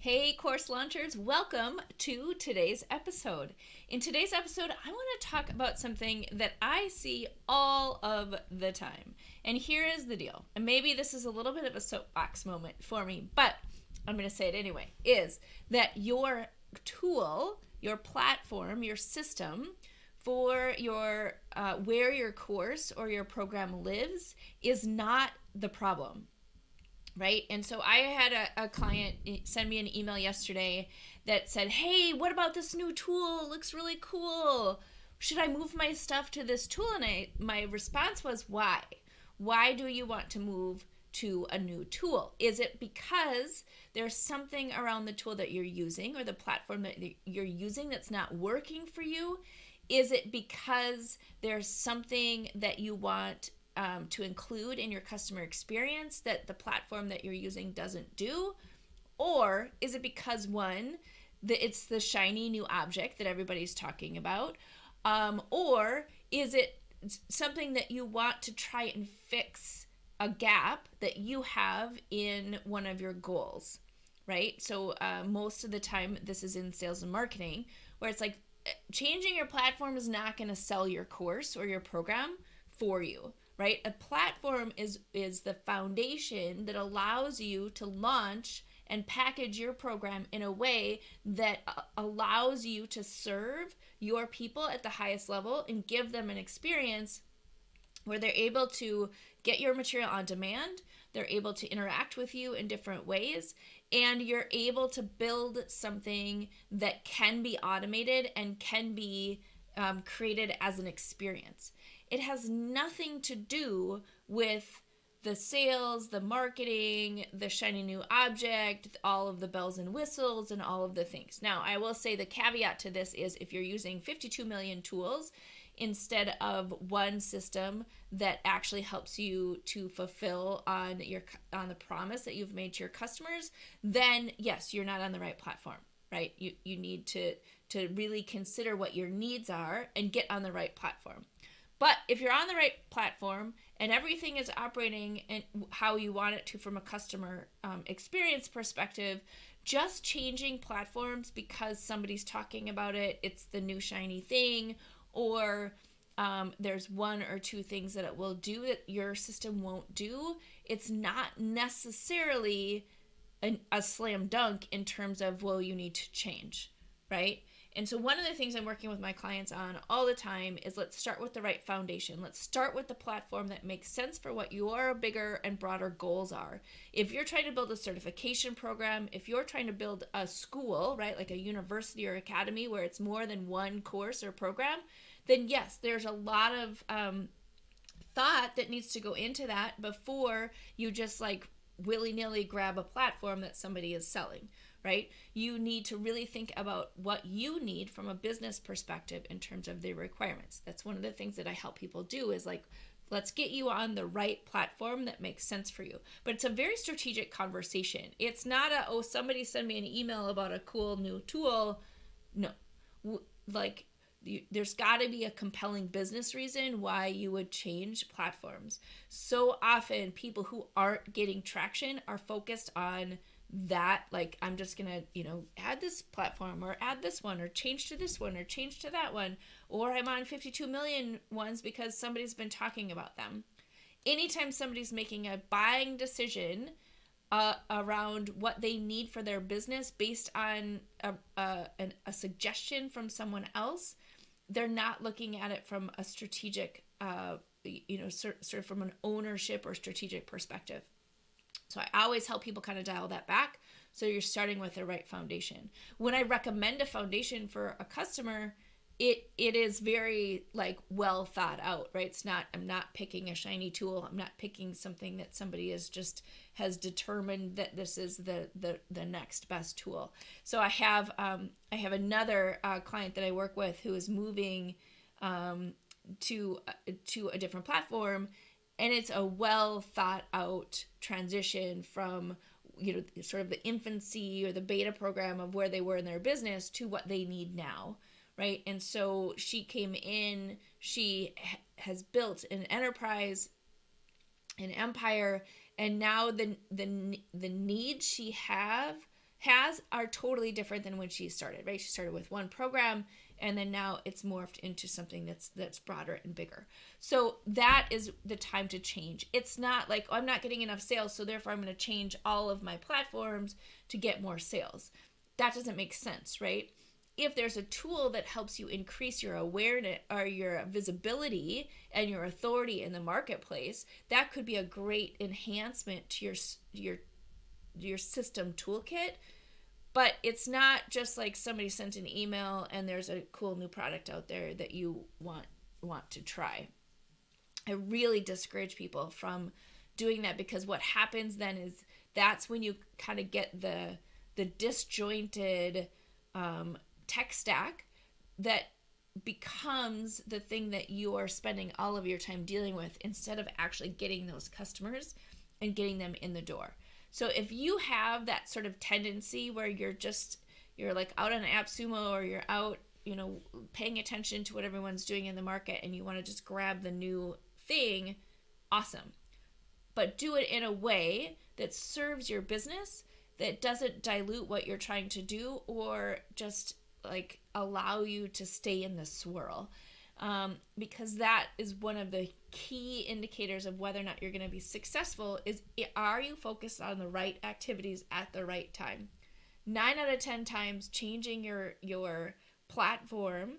Hey, course launchers, welcome to today's episode. In today's episode, I want to talk about something that I see all of the time. And here is the deal. And maybe this is a little bit of a soapbox moment for me, but I'm going to say it anyway, is that your tool, your platform, your system for your where your course or your program lives is not the problem, right? And so I had a client send me an email yesterday that said, hey, what about this new tool? It looks really cool. Should I move my stuff to this tool? And my response was, why do you want to move to a new tool? Is it because there's something around the tool that you're using or the platform that you're using that's not working for you? Is it because there's something that you want to include in your customer experience that the platform that you're using doesn't do? Or is it because one, it's the shiny new object that everybody's talking about? Or is it something that you want to try and fix a gap that you have in one of your goals, right? So most of the time, this is in sales and marketing, where it's like changing your platform is not going to sell your course or your program for you, right? A platform is the foundation that allows you to launch and package your program in a way that allows you to serve your people at the highest level and give them an experience where they're able to get your material on demand, they're able to interact with you in different ways, and you're able to build something that can be automated and can be created as an experience. It has nothing to do with the sales, the marketing, the shiny new object, all of the bells and whistles, and all of the things. Now, I will say the caveat to this is if you're using 52 million tools instead of one system that actually helps you to fulfill on the promise that you've made to your customers, then yes, you're not on the right platform, right? You need to really consider what your needs are and get on the right platform. But if you're on the right platform and everything is operating and how you want it to from a customer experience perspective, just changing platforms because somebody's talking about it, it's the new shiny thing, or there's one or two things that it will do that your system won't do, it's not necessarily a slam dunk in terms of, well, you need to change, right? And so one of the things I'm working with my clients on all the time is let's start with the right foundation. Let's start with the platform that makes sense for what your bigger and broader goals are. If you're trying to build a certification program, if you're trying to build a school, right, like a university or academy where it's more than one course or program, then yes, there's a lot of thought that needs to go into that before you just like willy-nilly grab a platform that somebody is selling, right? You need to really think about what you need from a business perspective in terms of the requirements. That's one of the things that I help people do is like, let's get you on the right platform that makes sense for you. But it's a very strategic conversation. It's not oh, somebody send me an email about a cool new tool. No. Like, there's got to be a compelling business reason why you would change platforms. So often people who aren't getting traction are focused on that, like, I'm just gonna add this platform or add this one or change to this one or change to that one, or I'm on 52 million ones because somebody's been talking about them. Anytime somebody's making a buying decision around what they need for their business based on a suggestion from someone else, they're not looking at it from a strategic, sort of from an ownership or strategic perspective. So I always help people kind of dial that back. So you're starting with the right foundation. When I recommend a foundation for a customer, it is very like well thought out, right? It's not, I'm not picking a shiny tool. I'm not picking something that somebody has determined that this is the next best tool. So I have another client that I work with who is moving to a different platform, and it's a well thought out transition from sort of the infancy or the beta program of where they were in their business to what they need now, right? And so she came in, she has built an enterprise, an empire, and now the need she have has are totally different than when she started, right? She started with one program, and then now it's morphed into something that's broader and bigger. So that is the time to change. It's not like, oh, I'm not getting enough sales, so therefore I'm going to change all of my platforms to get more sales. That doesn't make sense, right? If there's a tool that helps you increase your awareness or your visibility and your authority in the marketplace, that could be a great enhancement to your system toolkit. But it's not just like somebody sent an email and there's a cool new product out there that you want to try. I really discourage people from doing that, because what happens then is that's when you kind of get the disjointed tech stack that becomes the thing that you are spending all of your time dealing with, instead of actually getting those customers and getting them in the door. So if you have that sort of tendency where you're like out on AppSumo, or you're out, paying attention to what everyone's doing in the market, and you want to just grab the new thing, awesome. But do it in a way that serves your business, that doesn't dilute what you're trying to do, or just like allow you to stay in the swirl. Because that is one of the key indicators of whether or not you're going to be successful, is are you focused on the right activities at the right time? 9 out of 10 times changing your platform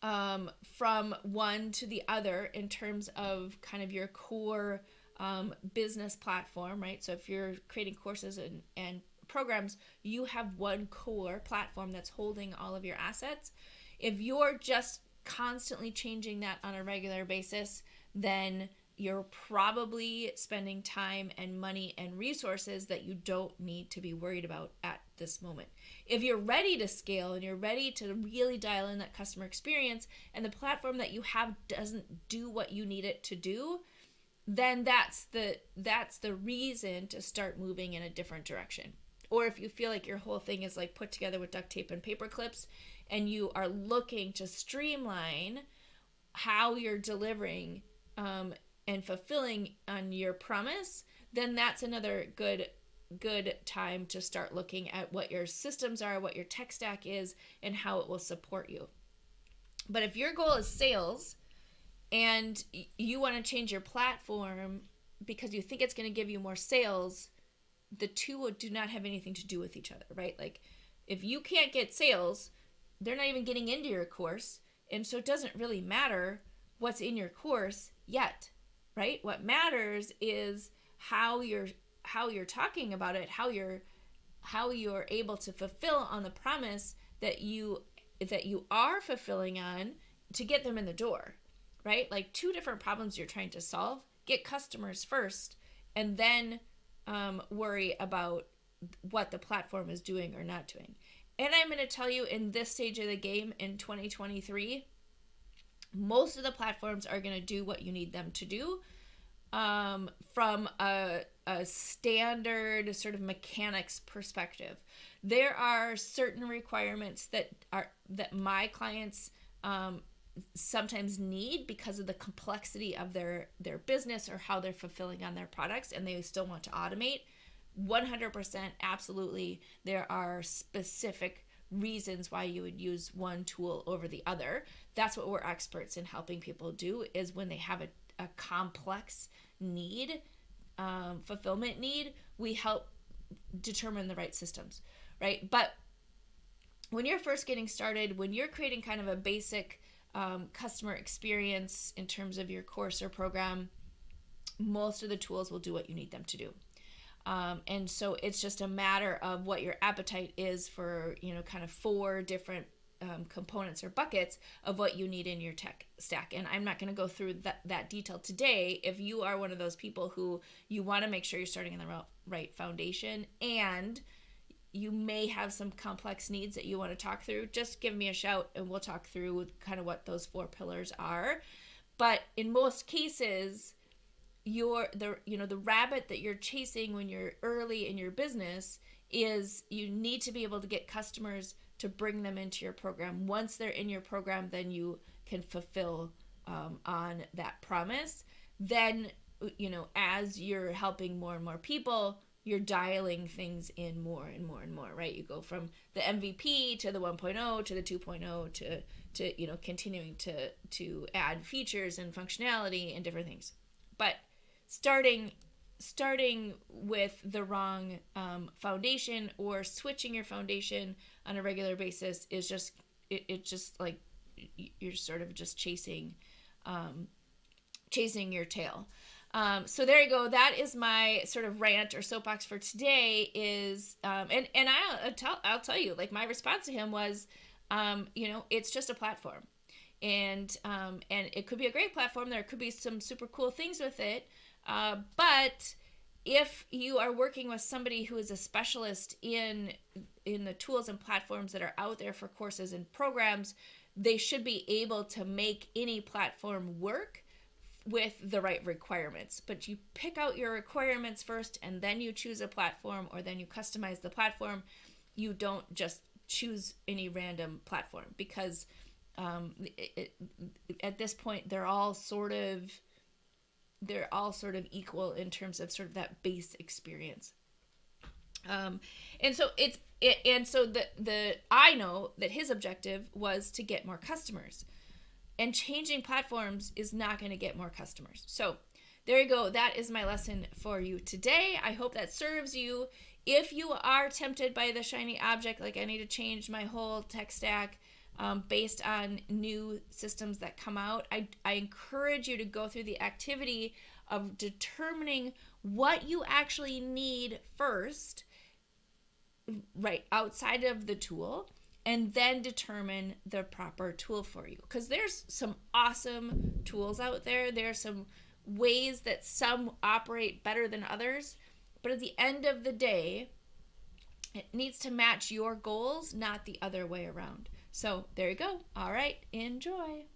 from one to the other in terms of kind of your core business platform, right? So if you're creating courses and programs, you have one core platform that's holding all of your assets. If you're just constantly changing that on a regular basis, then you're probably spending time and money and resources that you don't need to be worried about at this moment. If you're ready to scale and you're ready to really dial in that customer experience, and the platform that you have doesn't do what you need it to do, then that's the reason to start moving in a different direction. Or if you feel like your whole thing is like put together with duct tape and paper clips, and you are looking to streamline how you're delivering and fulfilling on your promise, then that's another good time to start looking at what your systems are, what your tech stack is, and how it will support you. But if your goal is sales and you want to change your platform because you think it's going to give you more sales, the two do not have anything to do with each other, right? Like, if you can't get sales, they're not even getting into your course, and so it doesn't really matter what's in your course yet, right? What matters is how you're talking about it, how you're able to fulfill on the promise that you are fulfilling on to get them in the door, right? Like, two different problems you're trying to solve. Get customers first, and then worry about what the platform is doing or not doing. And I'm going to tell you, in this stage of the game in 2023, most of the platforms are going to do what you need them to do from a standard sort of mechanics perspective. There are certain requirements that my clients sometimes need because of the complexity of their business or how they're fulfilling on their products, and they still want to automate. 100%, absolutely, there are specific reasons why you would use one tool over the other. That's what we're experts in helping people do, is when they have a complex need, fulfillment need, we help determine the right systems, right? But when you're first getting started, when you're creating kind of a basic customer experience in terms of your course or program, most of the tools will do what you need them to do. And so it's just a matter of what your appetite is for, kind of 4 different components or buckets of what you need in your tech stack. And I'm not going to go through that detail today. If you are one of those people who you want to make sure you're starting in the right foundation, and you may have some complex needs that you want to talk through, just give me a shout and we'll talk through kind of what those 4 pillars are. But in most cases, the rabbit that you're chasing when you're early in your business is you need to be able to get customers to bring them into your program. Once they're in your program, then you can fulfill on that promise. Then, as you're helping more and more people, you're dialing things in more and more and more, right? You go from the MVP to the 1.0 to the 2.0 to continuing to add features and functionality and different things. But starting with the wrong foundation or switching your foundation on a regular basis is just it just like you're sort of just chasing your tail. So there you go. That is my sort of rant or soapbox for today. Is and I'll tell you, like, my response to him was, it's just a platform, and it could be a great platform. There could be some super cool things with it, but if you are working with somebody who is a specialist in the tools and platforms that are out there for courses and programs, they should be able to make any platform work with the right requirements. But you pick out your requirements first, and then you choose a platform, or then you customize the platform. You don't just choose any random platform, because at this point they're all sort of equal in terms of sort of that base experience. And so I know that his objective was to get more customers. And changing platforms is not going to get more customers. So there you go. That is my lesson for you today. I hope that serves you. If you are tempted by the shiny object, like, I need to change my whole tech stack based on new systems that come out, I encourage you to go through the activity of determining what you actually need first, right outside of the tool, and then determine the proper tool for you. Because there's some awesome tools out there. There's some ways that some operate better than others. But at the end of the day, it needs to match your goals, not the other way around. So there you go. All right, enjoy.